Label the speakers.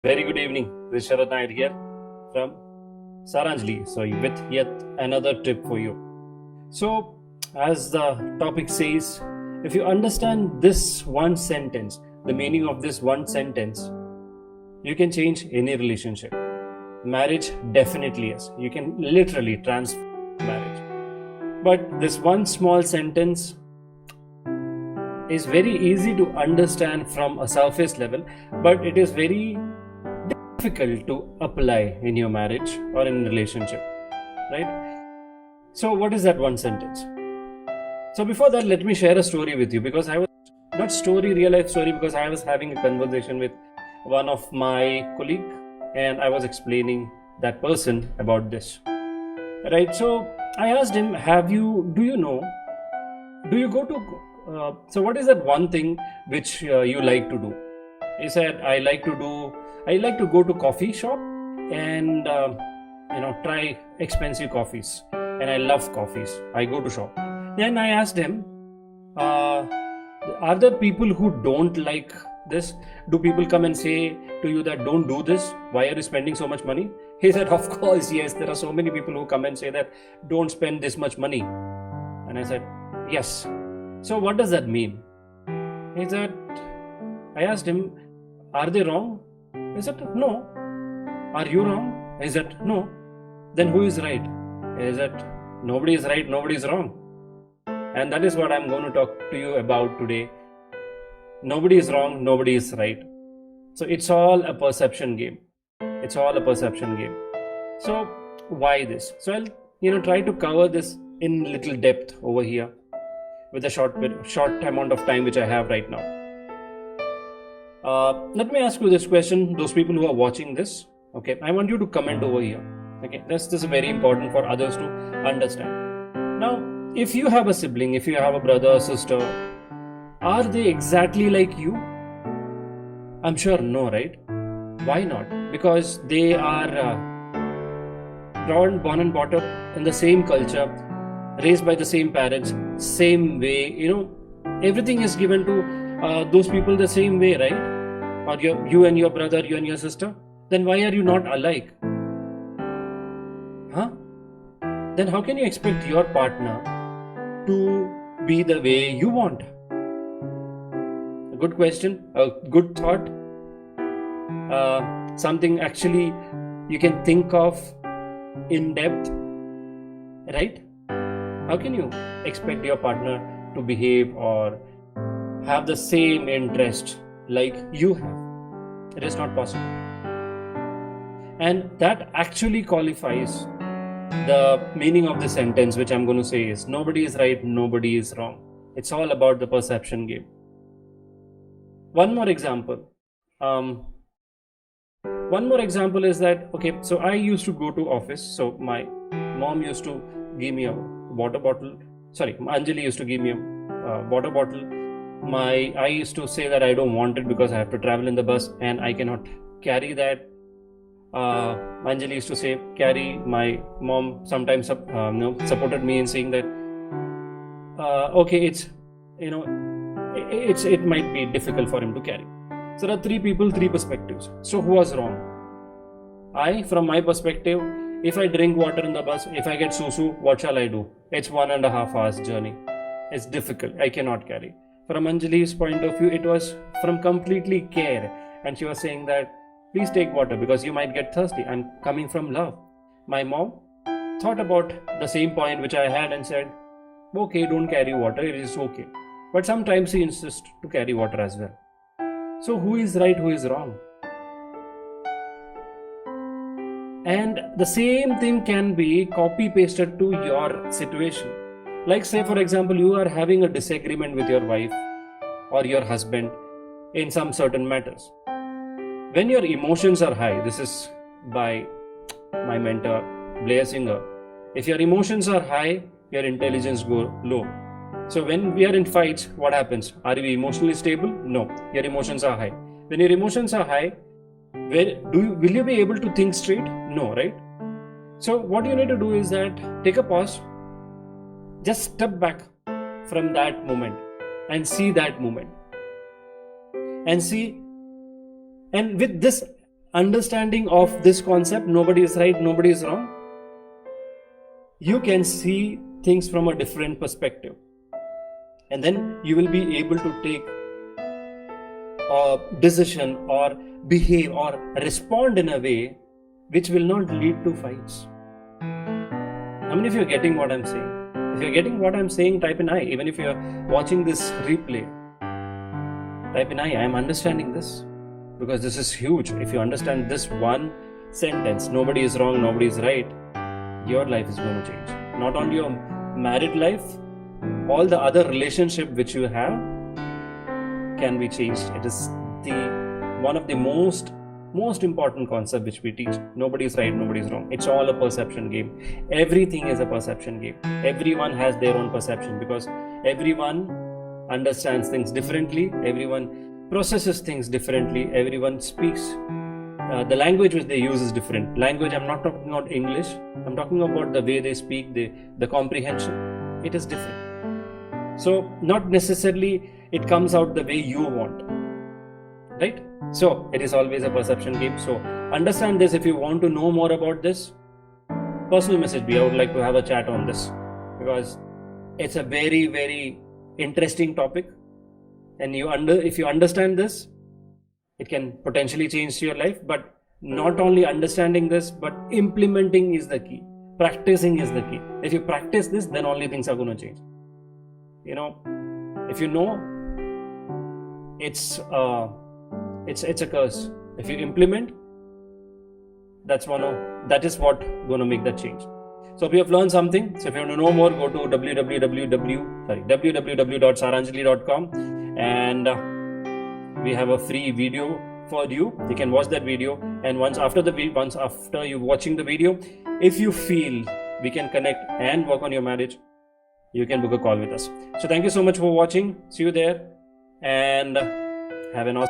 Speaker 1: Very good evening. This is Sharat Nair here from Saranjali. So, with yet another tip for you. So, as the topic says, if you understand this one sentence, the meaning of this one sentence, you can change any relationship. Marriage, definitely yes. You can literally transform marriage. But this one small sentence is very easy to understand from a surface level, but it is very difficult to apply in your marriage or in relationship, right? So what is that one sentence? So before that, let me share a story with you, because I was not story, real life story, because I was having a conversation with one of my colleague and I was explaining that person about this, right? So I asked him, do you know, do you go to so what is that one thing which you like to do? He said, I like to go to coffee shop and try expensive coffees, and I love coffees. I go to shop. Then I asked him, are there people who don't like this? Do people come and say to you that don't do this? Why are you spending so much money? He said, of course, yes. There are so many people who come and say that don't spend this much money. And I said, yes. So what does that mean? He said, I asked him, are they wrong? He said, no. Are you wrong? He said, no. Then who is right? He said, nobody is right, nobody is wrong. And that is what I'm going to talk to you about today. Nobody is wrong, nobody is right. So it's all a perception game. It's all a perception game. So why this? So I'll try to cover this in little depth over here with a short amount of time which I have right now. Let me ask you this question, those people who are watching this. Okay, I want you to comment over here. Okay, this is very important for others to understand. Now, if you have a sibling, if you have a brother or sister, are they exactly like you? I'm sure no, right? Why not? Because they are born and brought up in the same culture, raised by the same parents, same way. Everything is given to those people the same way, right? Or you and your brother, you and your sister. Then why are you not alike? Huh? Then how can you expect your partner to be the way you want? A good question, a good thought, something actually you can think of in depth, right? How can you expect your partner to behave or have the same interest like you have? It is not possible. And that actually qualifies the meaning of the sentence which I'm going to say is nobody is right, nobody is wrong. It's all about the perception game. One more example. Is that, okay, so I used to go to office. So my mom used to give me a water bottle. Sorry, Anjali used to give me a water bottle. I used to say that I don't want it because I have to travel in the bus and I cannot carry that. Anjali used to say carry. My mom sometimes supported me in saying that okay, it might be difficult for him to carry. So there are three people, three perspectives. So who was wrong? From my perspective, if I drink water in the bus, if I get susu, what shall I do? It's 1.5 hours journey. It's difficult. I cannot carry. From Anjali's point of view, it was from completely care, and she was saying that please take water because you might get thirsty. I'm coming from love. My mom thought about the same point which I had and said, okay, don't carry water, it is okay. But sometimes she insists to carry water as well. So who is right, who is wrong? And the same thing can be copy pasted to your situation. Like say for example, you are having a disagreement with your wife or your husband in some certain matters. When your emotions are high, this is by my mentor Blair Singer, if your emotions are high, your intelligence go low. So when we are in fights, what happens? Are we emotionally stable? No, your emotions are high. When your emotions are high, will you be able to think straight? No, right? So what you need to do is that take a pause, just step back from that moment and see that moment and see. And with this understanding of this concept, nobody is right, nobody is wrong, you can see things from a different perspective, and then you will be able to take a decision or behave or respond in a way which will not lead to fights. I mean, if you're getting what I'm saying, if you're getting what I'm saying, type in I. Even if you're watching this replay, type in I am understanding this, because this is huge. If you understand this one sentence, nobody is wrong, nobody is right, your life is going to change. Not only your married life, all the other relationship which you have can be changed. It is one of the most important concept which we teach. Nobody is right, nobody is wrong. It's all a perception game. Everything is a perception game. Everyone has their own perception, because everyone understands things differently, everyone processes things differently, everyone speaks. The language which they use is different. Language, I'm not talking about English, I'm talking about the way they speak, the comprehension. It is different. So not necessarily it comes out the way you want, right? So it is always a perception game. So understand this. If you want to know more about this, personal message me. I would like to have a chat on this, because it's a very, very interesting topic, and if you understand this, it can potentially change your life. But not only understanding this, but implementing is the key. Practicing is the key. If you practice this, then only things are going to change. If you know, it's a curse. If you implement, that is what going to make that change. So if you have learned something, so if you want to know more, go to www.saranjali.com, and we have a free video for you. You can watch that video, and once after you watching the video, if you feel we can connect and work on your marriage, you can book a call with us. So thank you so much for watching. See you there, and have an awesome